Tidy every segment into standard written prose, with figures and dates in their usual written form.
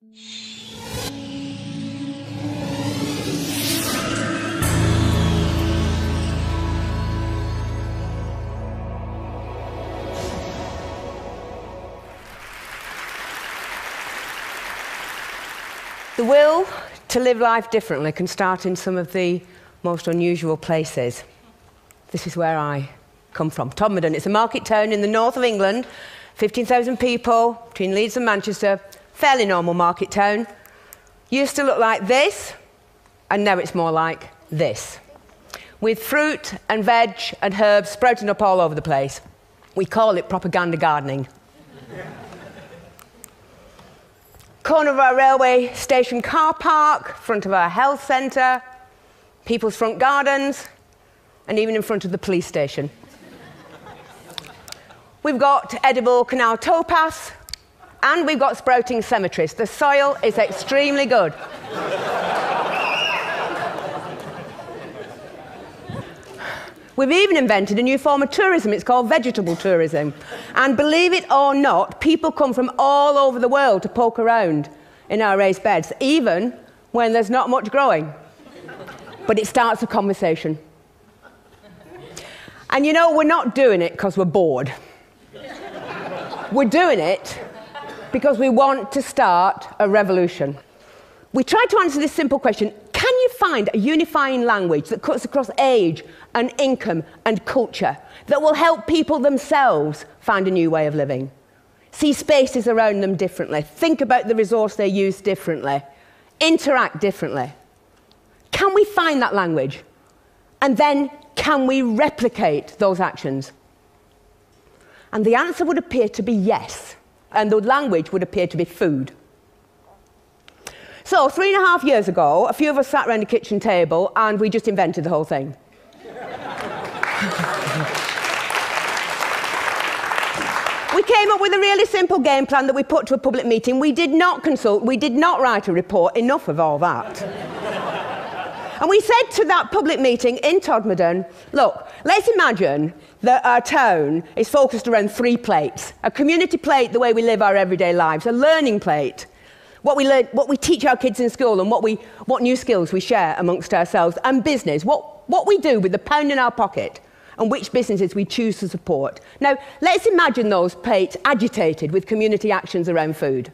The will to live life differently can start in some of the most unusual places. This is where I come from, Todmorden. It's a market town in the north of England, 15,000 people, between Leeds and Manchester, fairly normal market town. Used to look like this, and now it's more like this, with fruit and veg and herbs sprouting up all over the place. We call it propaganda gardening. Corner of our railway station car park, front of our health centre, people's front gardens, and even in front of the police station. We've got edible canal towpaths, and we've got sprouting cemeteries. The soil is extremely good. We've even invented a new form of tourism. It's called vegetable tourism. And believe it or not, people come from all over the world to poke around in our raised beds, even when there's not much growing. But it starts a conversation. And you know, we're not doing it because we're bored. We're doing it because we want to start a revolution. We tried to answer this simple question: can you find a unifying language that cuts across age and income and culture that will help people themselves find a new way of living? See spaces around them differently, think about the resource they use differently, interact differently. Can we find that language? And then can we replicate those actions? And the answer would appear to be yes, and the language would appear to be food. So 3.5 years ago, a few of us sat around the kitchen table and we just invented the whole thing. We came up with a really simple game plan that we put to a public meeting. We did not consult, we did not write a report, enough of all that. And we said to that public meeting in Todmorden, look, let's imagine that our town is focused around 3 plates. A community plate, the way we live our everyday lives, a learning plate, what we learn, what we teach our kids in school, and what new skills we share amongst ourselves, and business, what we do with the pound in our pocket, and which businesses we choose to support. Now, let's imagine those plates agitated with community actions around food.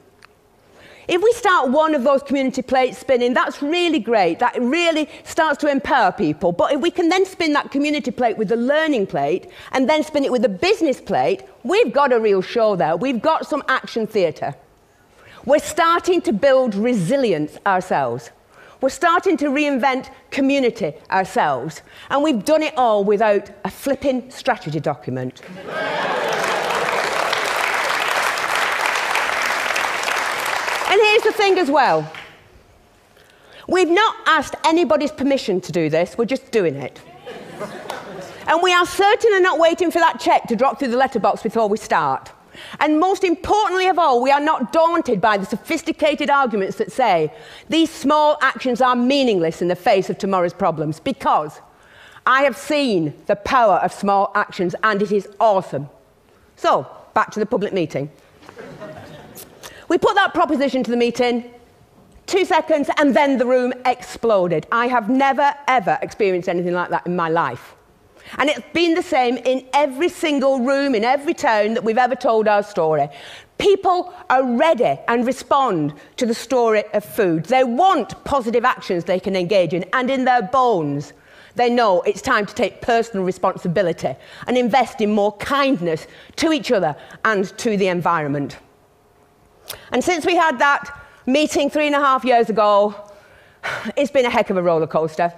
If we start one of those community plates spinning, that's really great. That really starts to empower people. But if we can then spin that community plate with the learning plate, and then spin it with the business plate, we've got a real show there. We've got some action theatre. We're starting to build resilience ourselves. We're starting to reinvent community ourselves. And we've done it all without a flipping strategy document. And here's the thing as well. We've not asked anybody's permission to do this, we're just doing it. And we are certainly not waiting for that cheque to drop through the letterbox before we start. And most importantly of all, we are not daunted by the sophisticated arguments that say these small actions are meaningless in the face of tomorrow's problems, because I have seen the power of small actions and it is awesome. So, back to the public meeting. We put that proposition to the meeting, 2 seconds, and then the room exploded. I have never, ever experienced anything like that in my life. And it's been the same in every single room, in every town that we've ever told our story. People are ready and respond to the story of food. They want positive actions they can engage in, and in their bones, they know it's time to take personal responsibility and invest in more kindness to each other and to the environment. And since we had that meeting 3.5 years ago, it's been a heck of a roller coaster.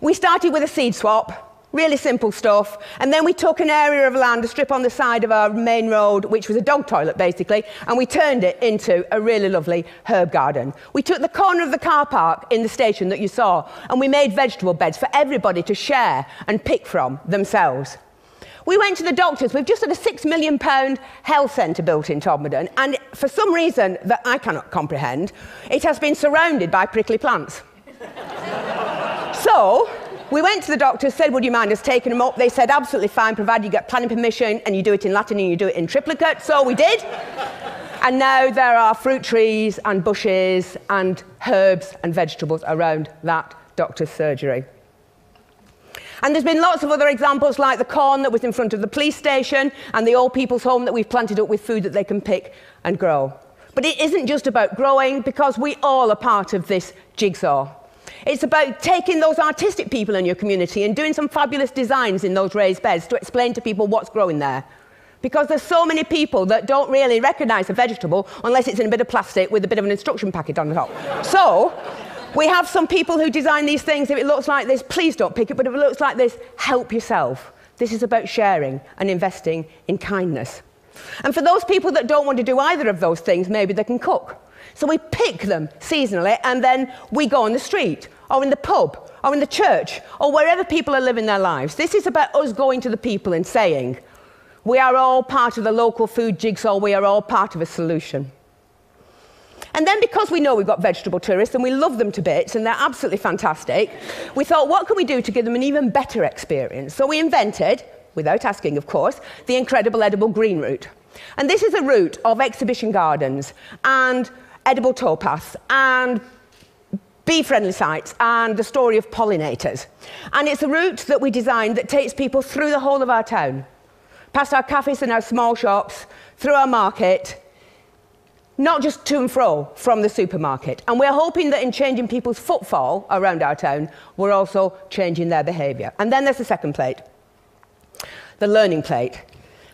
We started with a seed swap. Really simple stuff. And then we took an area of land, a strip on the side of our main road, which was a dog toilet, basically, and we turned it into a really lovely herb garden. We took the corner of the car park in the station that you saw, and we made vegetable beds for everybody to share and pick from themselves. We went to the doctors. We've just had a £6 million health centre built in Todmorden, and for some reason that I cannot comprehend, it has been surrounded by prickly plants. So we went to the doctors, said, would you mind us taking them up? They said, absolutely fine, provided you get planning permission and you do it in Latin and you do it in triplicate. So we did. And now there are fruit trees and bushes and herbs and vegetables around that doctor's surgery. And there's been lots of other examples, like the corn that was in front of the police station and the old people's home that we've planted up with food that they can pick and grow. But it isn't just about growing, because we all are part of this jigsaw. It's about taking those artistic people in your community and doing some fabulous designs in those raised beds to explain to people what's growing there. Because there's so many people that don't really recognise a vegetable unless it's in a bit of plastic with a bit of an instruction packet on the top. So we have some people who design these things. If it looks like this, please don't pick it. But if it looks like this, help yourself. This is about sharing and investing in kindness. And for those people that don't want to do either of those things, maybe they can cook. So we pick them seasonally, and then we go on the street, or in the pub, or in the church, or wherever people are living their lives. This is about us going to the people and saying, we are all part of the local food jigsaw, we are all part of a solution. And then, because we know we've got vegetable tourists and we love them to bits and they're absolutely fantastic, we thought, what can we do to give them an even better experience? So we invented, without asking of course, the incredible edible green route. And this is a route of exhibition gardens and edible towpaths and bee-friendly sites and the story of pollinators. And it's a route that we designed that takes people through the whole of our town, past our cafes and our small shops, through our market, not just to and fro from the supermarket. And we're hoping that in changing people's footfall around our town, we're also changing their behaviour. And then there's the second plate, the learning plate.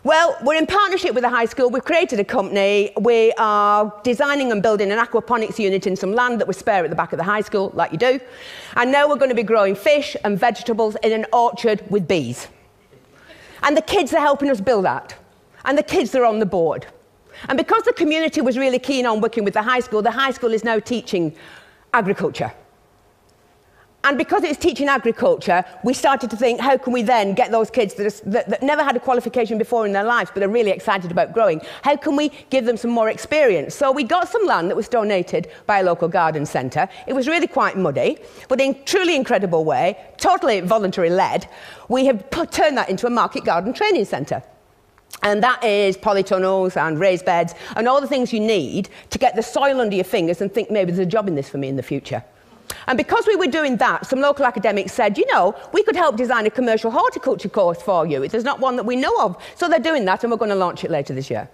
Well, we're in partnership with the high school. We've created a company. We are designing and building an aquaponics unit in some land that was spare at the back of the high school, like you do. And now we're going to be growing fish and vegetables in an orchard with bees. And the kids are helping us build that. And the kids are on the board. And because the community was really keen on working with the high school is now teaching agriculture. And because it's teaching agriculture, we started to think, how can we then get those kids that never had a qualification before in their lives but are really excited about growing, how can we give them some more experience? So we got some land that was donated by a local garden centre. It was really quite muddy, but in a truly incredible way, totally voluntary-led, we have turned that into a market garden training centre. And that is polytunnels and raised beds and all the things you need to get the soil under your fingers and think, maybe there's a job in this for me in the future. And because we were doing that, some local academics said, you know, we could help design a commercial horticulture course for you. There's not one that we know of. So they're doing that, and we're going to launch it later this year.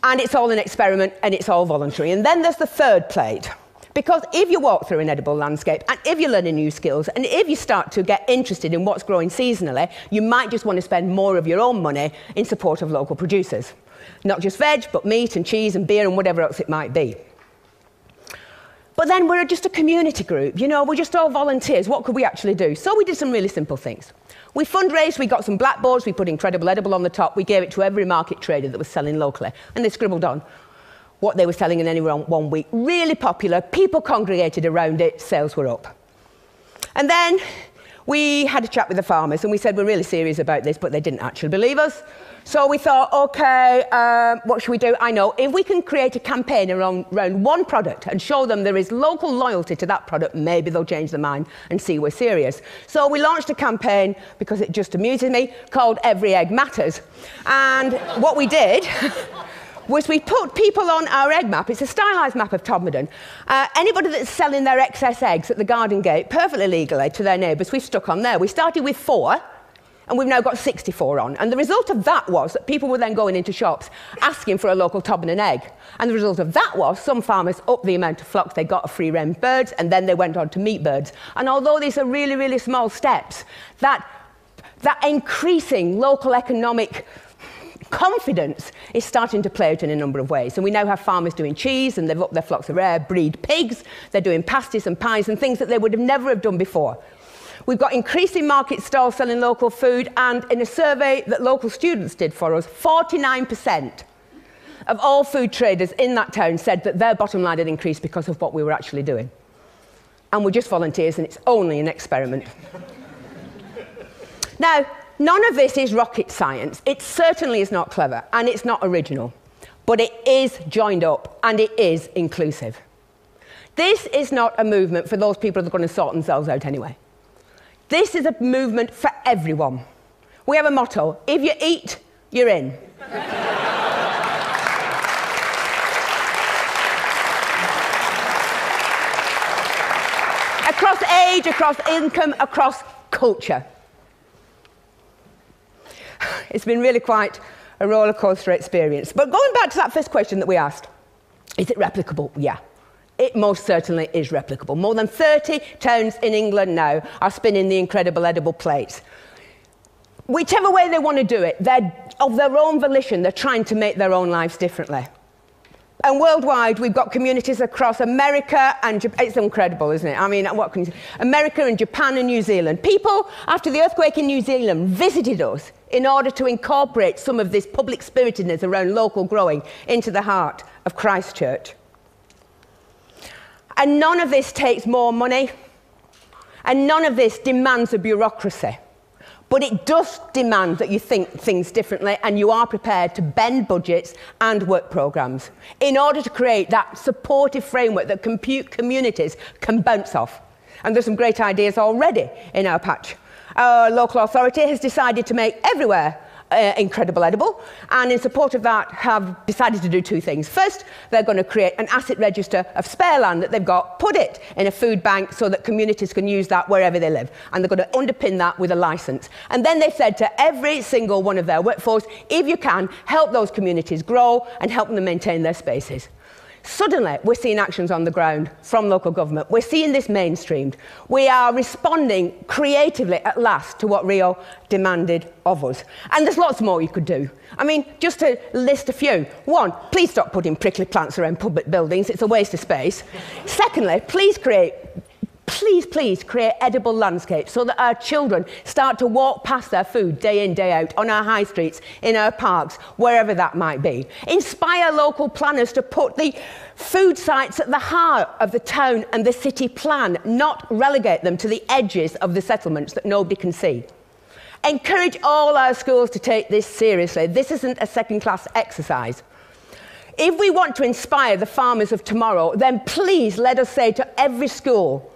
And it's all an experiment, and it's all voluntary. And then there's the third plate. Because if you walk through an edible landscape, and if you're learning new skills, and if you start to get interested in what's growing seasonally, you might just want to spend more of your own money in support of local producers. Not just veg, but meat and cheese and beer and whatever else it might be. But then we're just a community group, you know, we're just all volunteers. What could we actually do? So we did some really simple things. We fundraised, we got some blackboards, we put Incredible Edible on the top, we gave it to every market trader that was selling locally, and they scribbled on what they were selling in any one week. Really popular, people congregated around it, sales were up. And then we had a chat with the farmers, and we said, we're really serious about this, but they didn't actually believe us. So we thought, OK, what should we do? I know, if we can create a campaign around one product and show them there is local loyalty to that product, maybe they'll change their mind and see we're serious. So we launched a campaign, because it just amuses me, called Every Egg Matters. And what we did was we put people on our egg map. It's a stylised map of Todmorden. Anybody that's selling their excess eggs at the garden gate, perfectly legally, to their neighbours, we've stuck on there. We started with 4. And we've now got 64 on. And the result of that was that people were then going into shops asking for a local Todmorden egg. And the result of that was some farmers upped the amount of flocks they got of free-range birds, and then they went on to meat birds. And although these are really, really small steps, that increasing local economic confidence is starting to play out in a number of ways. And we now have farmers doing cheese, and they've upped their flocks of rare breed pigs. They're doing pasties and pies and things that they would have never have done before. We've got increasing market stalls selling local food, and in a survey that local students did for us, 49% of all food traders in that town said that their bottom line had increased because of what we were actually doing. And we're just volunteers, and it's only an experiment. Now, none of this is rocket science. It certainly is not clever, and it's not original. But it is joined up, and it is inclusive. This is not a movement for those people that are going to sort themselves out anyway. This is a movement for everyone. We have a motto: if you eat, you're in. across age, across income, across culture. It's been really quite a roller coaster experience. But going back to that first question that we asked, is it replicable? Yeah. It most certainly is replicable. More than 30 towns in England now are spinning the incredible edible plates. Whichever way they want to do it, they're of their own volition, they're trying to make their own lives differently. And worldwide, we've got communities across America and Japan. It's incredible, isn't it? I mean, what can you say? America and Japan and New Zealand. People, after the earthquake in New Zealand, visited us in order to incorporate some of this public spiritedness around local growing into the heart of Christchurch. And none of this takes more money, and none of this demands a bureaucracy. But it does demand that you think things differently and you are prepared to bend budgets and work programmes in order to create that supportive framework that communities can bounce off. And there's some great ideas already in our patch. Our local authority has decided to make everywhere incredible edible, and in support of that have decided to do two things. First, they're going to create an asset register of spare land that they've got, put it in a food bank so that communities can use that wherever they live, and they're going to underpin that with a licence. And then they've said to every single one of their workforce, if you can, help those communities grow and help them maintain their spaces. Suddenly, we're seeing actions on the ground from local government. We're seeing this mainstreamed. We are responding creatively at last to what Rio demanded of us. And there's lots more you could do. I mean, just to list a few. One, please stop putting prickly plants around public buildings. It's a waste of space. Secondly, please create edible landscapes so that our children start to walk past their food day in, day out, on our high streets, in our parks, wherever that might be. Inspire local planners to put the food sites at the heart of the town and the city plan, not relegate them to the edges of the settlements that nobody can see. Encourage all our schools to take this seriously. This isn't a second-class exercise. If we want to inspire the farmers of tomorrow, then please let us say to every school,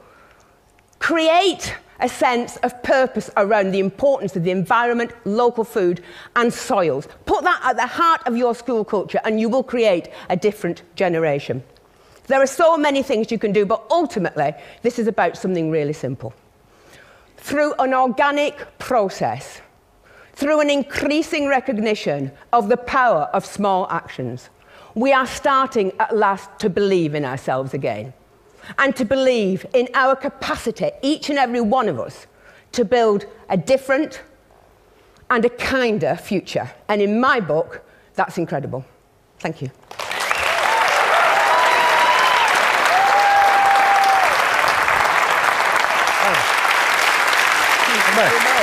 create a sense of purpose around the importance of the environment, local food and soils. Put that at the heart of your school culture and you will create a different generation. There are so many things you can do, but ultimately this is about something really simple. Through an organic process, through an increasing recognition of the power of small actions, we are starting at last to believe in ourselves again. And to believe in our capacity, each and every one of us, to build a different and a kinder future. And in my book, that's incredible. Thank you. Oh.